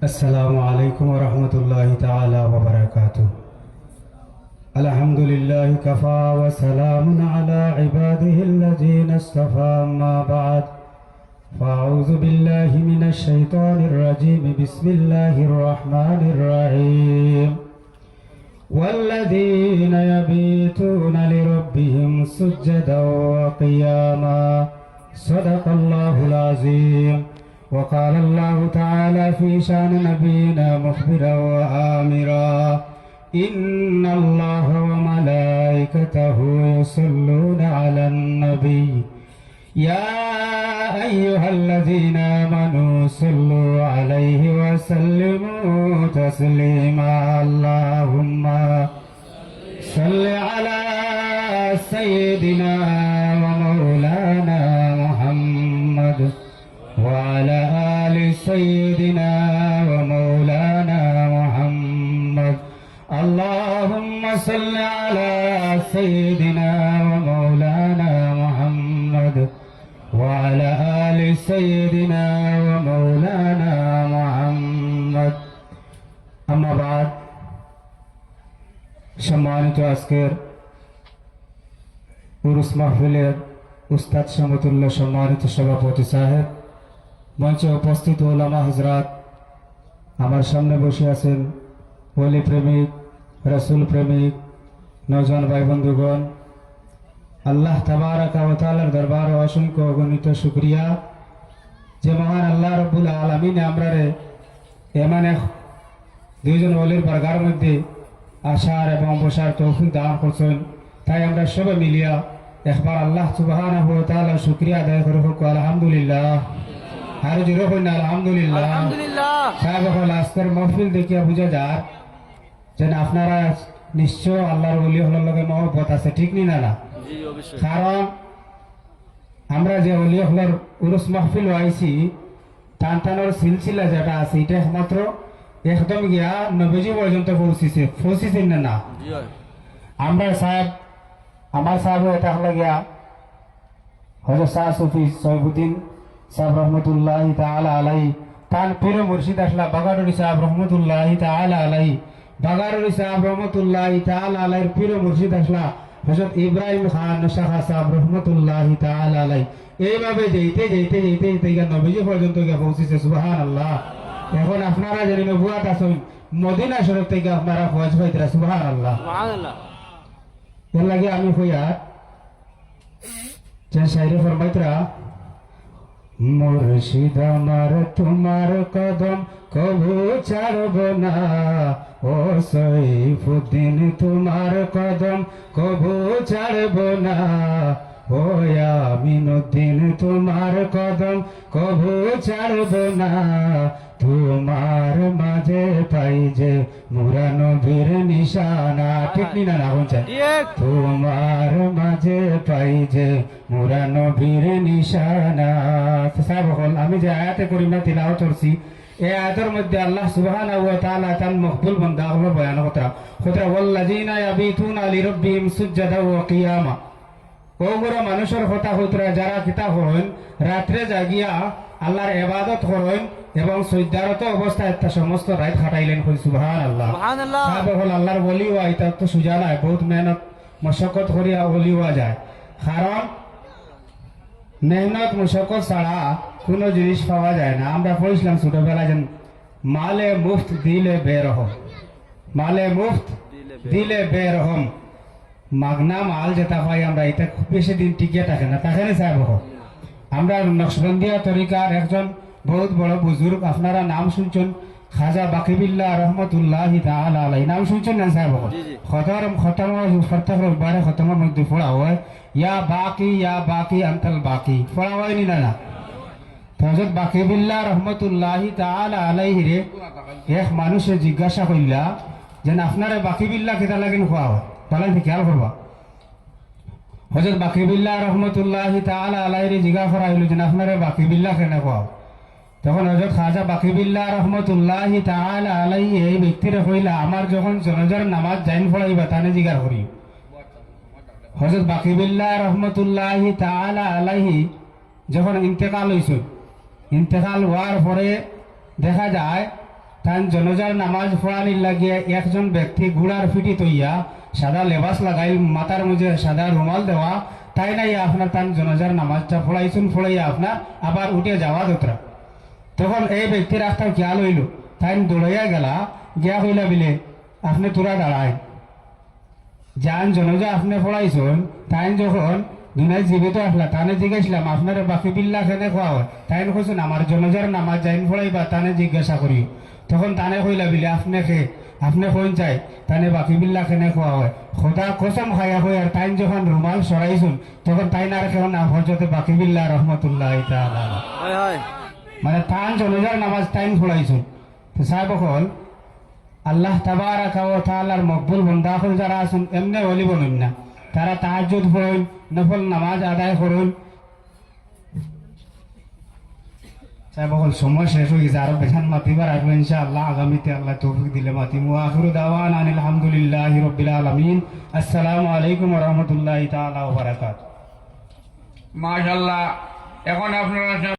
السلام عليكم ورحمة الله تعالى وبركاته. الحمد لله كفى وسلام على عباده الذين اصطفى. أما بعد فأعوذ بالله من الشيطان الرجيم. بسم الله الرحمن الرحيم. والذين يبيتون لربهم سجدا وقياما. صدق الله العظيم. وقال الله تعالى في شأن نبينا مخبرا وآمرا إن الله وملائكته يصلون على النبي يا أيها الذين آمنوا صلوا عليه وسلموا تسليما. اللهم صل على سيدنا ومولانا محمد وعلى آل سيدنا ومولانا محمد. اللهم صل على سيدنا ومولانا محمد وعلى آل سيدنا ومولانا محمد. أما بعد সম্মানিত আজকের উরুস মাহফিলের উস্তাদ সমতুল্য সম্মানিত সভাপতি সাহেব, মঞ্চে উপস্থিত ওলামা হযরত, আমার সামনে বসে আছেন ওলি প্রেমিক, রাসূল প্রেমিক নওজোয়ান ভাই বন্ধুগণ, আল্লাহ তাবারাকা ওয়া তাআলার দরবারে অসংখ্য অগণিত শুকরিয়া যে মহান আল্লাহ রাব্বুল আলামিন আমরারে এমন এক দুইজন ওলির বারগার মধ্যে আসার এবং বসার তৌফিক দান করছেন। তাই আমরা সবাই মিলিয়া একবার আল্লাহ সুবহানাহু ওয়া তাআলার শুকরিয়া আদায় করে হোক আলহামদুলিল্লাহ। আর জোরে কইনা আলহামদুলিল্লাহ। সাহেব হল আজকের মাহফিল দেখিয়া বুঝা যায় যে আপনারা নিশ্চয় আল্লাহর ওলি হলার লগে মহব্বত আছে, ঠিক নি না? কারণ আমরা যে ওলি হলার উরুস মাহফিল আইছি টানটানোর সিলসিলা যেটা আছে এটা একমাত্র একদম গিয়া নবীজি পর্যন্ত পৌঁছিছেন না। আমরা সাহেব আমার সাহেব এটা হলো গিয়া হযরত শাহ সুফি সৈয়দুদ্দিন সাহেব রহমতুল্লাহি তাআলা আলাইহি, তার পীর মুর্শিদ আসলা বাগারুরি সাহেব রহমতুল্লাহি তাআলা আলাইহি, বাগারুরি সাহেব রহমতুল্লাহি তাআলা আলাইহির পীর মুর্শিদ আসলা হযরত ইব্রাহিম খান শাহ সাহেব রহমতুল্লাহি তাআলা আলাইহি। এইভাবে যেতে যেতে যেতে যেতে নবীজি পর্যন্ত গিয়ে পৌঁছেছে। সুবহানাল্লাহ। এখন আপনারা জানি নবুয়াত আছেন মদিনা শরীফ থেকে আপনারা ফয়েজ পাইতরা। সুবহানাল্লাহ। এর লাগে আমি কইয়া যে শায়রে ফরমাইতরা, মুর্শিদ আমার তোমার কদম কবু ছাড়ব না, ও সৈফুদ্দিন তোমার কদম কবু ছাড়ব না, ও আমিনুদ্দিন তোমার কদম কবু ছাড়ব না, তোমার মাঝে পাই যে মুরা নবীর নিশানা। ঠিক নি না? তোমার মাঝে পাই যে মুরা নবীর নিশানা। সাহেব আমি যে আয়াতে করিমা তিলাওয়াত করছি, এই আয়াতের মধ্যে আল্লাহ সুবহানাহু ওয়া তাআলা তার মকবুল বান্দা হলো বয়ান কথা ওয়াল্লাযীনা ইয়াবিতুনা লিরাব্বিহিম সুজদাও ওয়া কিয়ামা। ওগুলো মানুষের কথা হতরা যারা কিতাব হন রাত্রে জাগিয়া আল্লাহর ইবাদত করেন এবং সৈদারত অবস্থায় একটা সমস্ত রাত খাটাইলেন। সুবহানাল্লাহ। সাহেব হল আল্লাহর ওলি হওয়া এটা তো সুজা নাই, বহুত মেহনত মশক্কত করিয়া ওলি হওয়া যায়। কারণ মেহনত মশক্কত ছাড়া কোনো জিনিস পাওয়া যায় না। আমরা পড়েছিলাম ছোটবেলায় যেন মালে মুফত দিলে বেরহম, মালে মুফত দিলে বেরহম। মাগনা মাল যেটা পাই আমরা এটা খুব বেশি দিন টিকিয়ে থাকে না, থাকে না সাহেব? আমরা নকশবন্দিয়া তরিকার একজন বহুত বড় বুজুর্গ, আপনারা নাম শুনছেন খাজা বাকিবিল্লাহ রহমতুল্লাহি তাআলা আলাইহি, নাম শুনছেন না সাহেব? খতমের মধ্যে পড়া হয় ইয়া বাকি আনতাল বাকি, পড়া হয়নি না? হযরত বাকিবিল্লাহ রহমতুল্লাহি তাআলা আলাইহি রে এক মানুষে জিজ্ঞাসা কইলা যে আপনারে বাকিবিল্লাহ কেটা লাগেন খোয়া হয়, তাহলে খেয়াল করবা। হযরত বাকিবিল্লাহ রহমতুল্লাহি তাআলা আলাইহি জিজ্ঞাসা করা হইল যে আপনারে বাকিবিল্লাহ কেন খোয়া? তখন হযরত খাজা বাকিবিল্লাহ রহমতুল্লাহি তাআলা আলাইহি এই ব্যক্তিরে কইলা আমার যখন জনাজার নামাজ জাইন পড়াইবা তানে জিগার করি। হযরত বাকিবিল্লাহ রহমতুল্লাহি তাআলা আলাইহি যখন ইন্তেকাল হইছে, ইন্তেকাল হওয়ার পরে দেখা যায় তান জনাজার নামাজ পড়ানির লাগিয়ে একজন ব্যক্তি ঘোড়ার ফিটি তৈয়া সাদা লেবাস লাগাই মাথার মধ্যে সাদা রুমাল দেওয়া তাই নাই আপনার তান জনাজার নামাজটা পড়াইছুন, পড়াইয়া আপনার আবার উঠে যাওয়া দোতরা। তখন এই ব্যক্তির রাস্তা খেয়াল হইল, তাই দৌড়াইয়া গেলা গিয়া হইলা বিলে আপনি তোরা দাঁড়ায় যান জনজা আপনি পড়াইছেন। তাই যখন দুনিয়ায় জীবিত আসলা তানে জিজ্ঞাসলাম আপনার বাকিবিল্লাহ খেনে খোয়া হয়, তাই কইছেন আমার জনজার নামাজ জাইন পড়াইবা তানে জিজ্ঞাসা করি। তখন তানে কইলা বিলে আপনি কইন চাই তানে বাকিবিল্লাহ খেনে খোয়া হয়, খোদা কসম খাইয়া হই। আর তাই যখন রুমাল সরাইছুন তখন তাই না কেউ না হজরতে বাকিবিল্লাহ রহমতুল্লাহ তাআলা মানে তান জনজার নামাজ টাইম পড়াইছুন। তো সাহেব হল আল্লাহ তাবারাকা ওয়া তাআলার মকবুল বান্দা হল যারা আছেন এমনি ওলি বনুন না, তারা তাহাজ্জুদ পড়েন, নফল নামাজ আদায় করুন। সাহেব হল সময় শেষ হয়ে গেছে, আরো বেশান মাতিবার আসবে ইনশাআল্লাহ, আগামীতে আল্লাহ তৌফিক দিলে মাতিমু। আখিরু দাওয়ানা আনিল হামদুলিল্লাহি রাব্বিল আলামিন। আসসালামু আলাইকুম ওয়া রাহমাতুল্লাহি তাআলা ওয়া বারাকাতুহু। মাশাআল্লাহ। এখন আপনারা